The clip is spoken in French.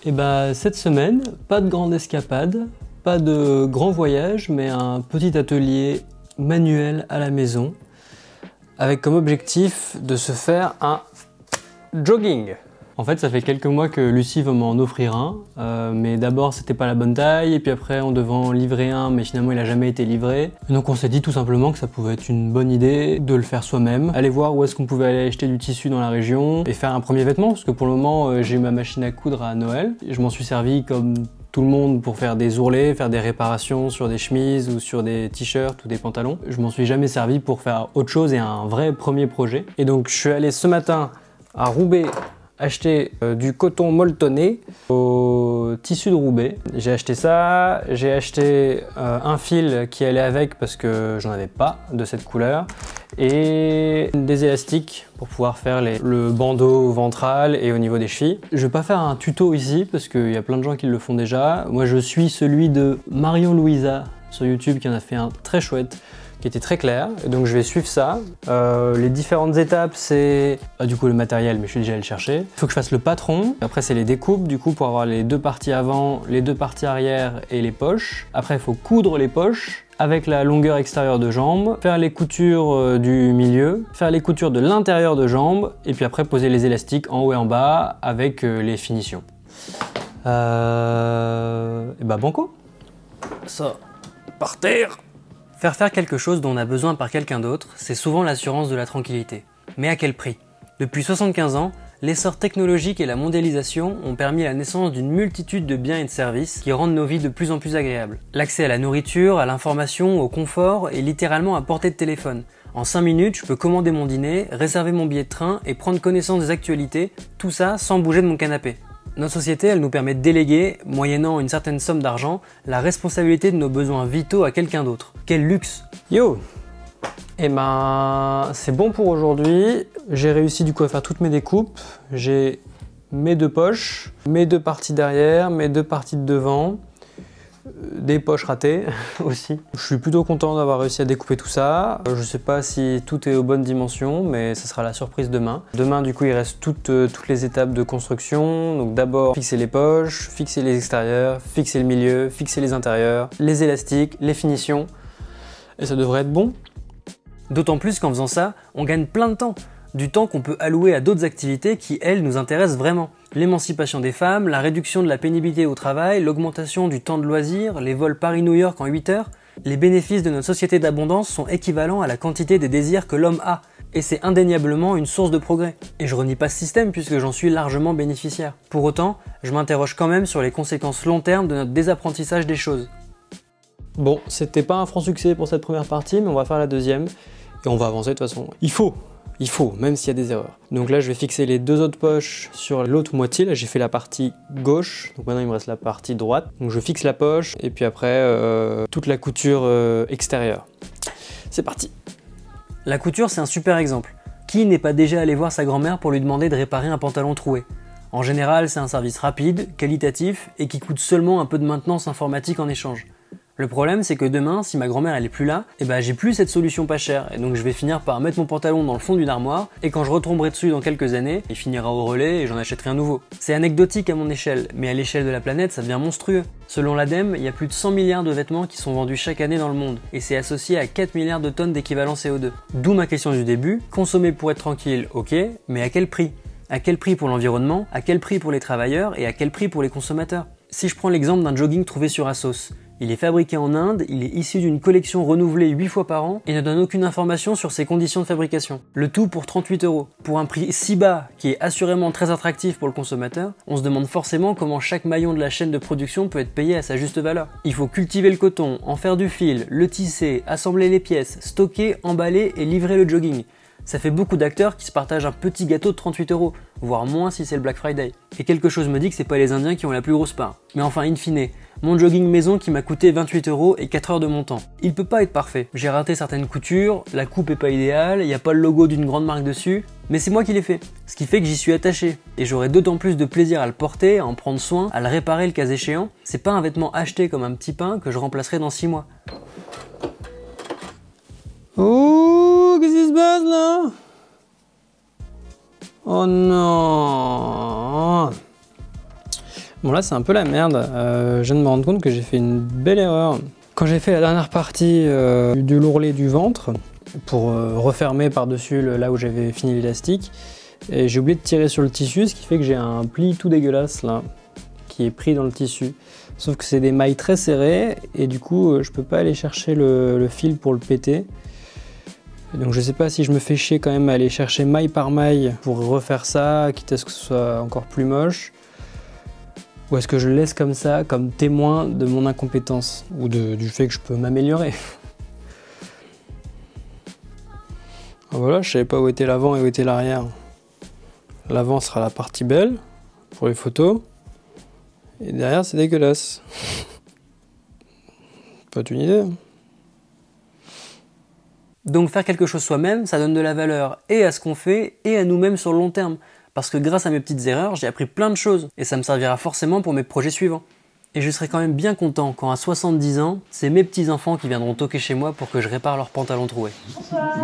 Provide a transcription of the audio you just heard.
Et bah cette semaine, pas de grande escapade, pas de grand voyage, mais un petit atelier manuel à la maison, avec comme objectif de se faire un jogging. En fait, ça fait quelques mois que Lucie veut m'en offrir un, mais d'abord c'était pas la bonne taille, et puis après on devait en livrer un, mais finalement il a jamais été livré. Et donc on s'est dit tout simplement que ça pouvait être une bonne idée de le faire soi-même, aller voir où est-ce qu'on pouvait aller acheter du tissu dans la région, et faire un premier vêtement, parce que pour le moment j'ai eu ma machine à coudre à Noël, et je m'en suis servi comme tout le monde pour faire des ourlets, faire des réparations sur des chemises ou sur des t-shirts ou des pantalons. Je m'en suis jamais servi pour faire autre chose et un vrai premier projet. Et donc je suis allé ce matin à Roubaix acheter du coton molletonné au tissu de Roubaix. J'ai acheté ça, j'ai acheté un fil qui allait avec parce que j'en avais pas de cette couleur et des élastiques pour pouvoir faire le bandeau ventral et au niveau des chevilles. Je vais pas faire un tuto ici parce qu'il y a plein de gens qui le font déjà. Moi je suis celui de Marion Louisa sur YouTube qui en a fait un très chouette, qui était très clair, et donc je vais suivre ça. Les différentes étapes, c'est du coup le matériel, mais je suis déjà allé le chercher. Il faut que je fasse le patron, après c'est les découpes, du coup pour avoir les deux parties avant, les deux parties arrière et les poches. Après il faut coudre les poches avec la longueur extérieure de jambe, faire les coutures du milieu, faire les coutures de l'intérieur de jambe, et puis après poser les élastiques en haut et en bas avec les finitions. Et bah banco. Ça, par terre. Faire quelque chose dont on a besoin par quelqu'un d'autre, c'est souvent l'assurance de la tranquillité. Mais à quel prix? Depuis 75 ans, l'essor technologique et la mondialisation ont permis la naissance d'une multitude de biens et de services qui rendent nos vies de plus en plus agréables. L'accès à la nourriture, à l'information, au confort est littéralement à portée de téléphone. En 5 minutes, je peux commander mon dîner, réserver mon billet de train et prendre connaissance des actualités, tout ça sans bouger de mon canapé. Notre société, elle nous permet de déléguer, moyennant une certaine somme d'argent, la responsabilité de nos besoins vitaux à quelqu'un d'autre. Quel luxe! Yo! Et ben, c'est bon pour aujourd'hui. J'ai réussi du coup à faire toutes mes découpes. J'ai mes deux poches, mes deux parties derrière, mes deux parties de devant, des poches ratées aussi. Je suis plutôt content d'avoir réussi à découper tout ça. Je sais pas si tout est aux bonnes dimensions, mais ça sera la surprise demain. Demain, du coup, il reste toutes les étapes de construction. Donc d'abord, fixer les poches, fixer les extérieurs, fixer le milieu, fixer les intérieurs, les élastiques, les finitions. Et ça devrait être bon. D'autant plus qu'en faisant ça, on gagne plein de temps. Du temps qu'on peut allouer à d'autres activités qui, elles, nous intéressent vraiment. L'émancipation des femmes, la réduction de la pénibilité au travail, l'augmentation du temps de loisirs, les vols Paris-New York en 8 heures, les bénéfices de notre société d'abondance sont équivalents à la quantité des désirs que l'homme a. Et c'est indéniablement une source de progrès. Et je renie pas ce système puisque j'en suis largement bénéficiaire. Pour autant, je m'interroge quand même sur les conséquences long terme de notre désapprentissage des choses. Bon, c'était pas un franc succès pour cette première partie, mais on va faire la deuxième. Et on va avancer de toute façon. Il faut, même s'il y a des erreurs. Donc là, je vais fixer les deux autres poches sur l'autre moitié. Là, j'ai fait la partie gauche. Donc maintenant, il me reste la partie droite. Donc je fixe la poche et puis après, toute la couture extérieure. C'est parti. La couture, c'est un super exemple. Qui n'est pas déjà allé voir sa grand-mère pour lui demander de réparer un pantalon troué? En général, c'est un service rapide, qualitatif et qui coûte seulement un peu de maintenance informatique en échange. Le problème, c'est que demain, si ma grand-mère elle est plus là, et ben j'ai plus cette solution pas chère, et donc je vais finir par mettre mon pantalon dans le fond d'une armoire, et quand je retomberai dessus dans quelques années, il finira au relais et j'en achèterai un nouveau. C'est anecdotique à mon échelle, mais à l'échelle de la planète, ça devient monstrueux. Selon l'ADEME, il y a plus de 100 milliards de vêtements qui sont vendus chaque année dans le monde, et c'est associé à 4 milliards de tonnes d'équivalent CO2. D'où ma question du début, consommer pour être tranquille, ok, mais à quel prix? À quel prix pour l'environnement? À quel prix pour les travailleurs? Et à quel prix pour les consommateurs? Si je prends l'exemple d'un jogging trouvé sur Asos, il est fabriqué en Inde, il est issu d'une collection renouvelée 8 fois par an et ne donne aucune information sur ses conditions de fabrication. Le tout pour 38 €. Pour un prix si bas, qui est assurément très attractif pour le consommateur, on se demande forcément comment chaque maillon de la chaîne de production peut être payé à sa juste valeur. Il faut cultiver le coton, en faire du fil, le tisser, assembler les pièces, stocker, emballer et livrer le jogging. Ça fait beaucoup d'acteurs qui se partagent un petit gâteau de 38 €, voire moins si c'est le Black Friday. Et quelque chose me dit que c'est pas les Indiens qui ont la plus grosse part. Mais enfin, in fine, mon jogging maison qui m'a coûté 28 € et 4 heures de mon temps. Il peut pas être parfait. J'ai raté certaines coutures, la coupe est pas idéale, y a pas le logo d'une grande marque dessus, mais c'est moi qui l'ai fait. Ce qui fait que j'y suis attaché. Et j'aurai d'autant plus de plaisir à le porter, à en prendre soin, à le réparer le cas échéant. C'est pas un vêtement acheté comme un petit pain que je remplacerai dans 6 mois. Oh, qu'est-ce qui se passe là? Oh non! Bon là c'est un peu la merde, je viens de me rendre compte que j'ai fait une belle erreur. Quand j'ai fait la dernière partie du l'ourlet du ventre, pour refermer par-dessus là où j'avais fini l'élastique, et j'ai oublié de tirer sur le tissu, ce qui fait que j'ai un pli tout dégueulasse là, qui est pris dans le tissu. Sauf que c'est des mailles très serrées, et du coup je peux pas aller chercher le fil pour le péter. Donc je sais pas si je me fais chier quand même à aller chercher maille par maille pour refaire ça, quitte à ce que ce soit encore plus moche. Ou est-ce que je le laisse comme ça, comme témoin de mon incompétence, ou du fait que je peux m'améliorer. Voilà, je savais pas où était l'avant et où était l'arrière. L'avant sera la partie belle, pour les photos, et derrière c'est dégueulasse. Pas une idée. Donc faire quelque chose soi-même, ça donne de la valeur et à ce qu'on fait, et à nous-mêmes sur le long terme. Parce que grâce à mes petites erreurs, j'ai appris plein de choses, et ça me servira forcément pour mes projets suivants. Et je serai quand même bien content quand à 70 ans, c'est mes petits-enfants qui viendront toquer chez moi pour que je répare leurs pantalons troués. Bonsoir,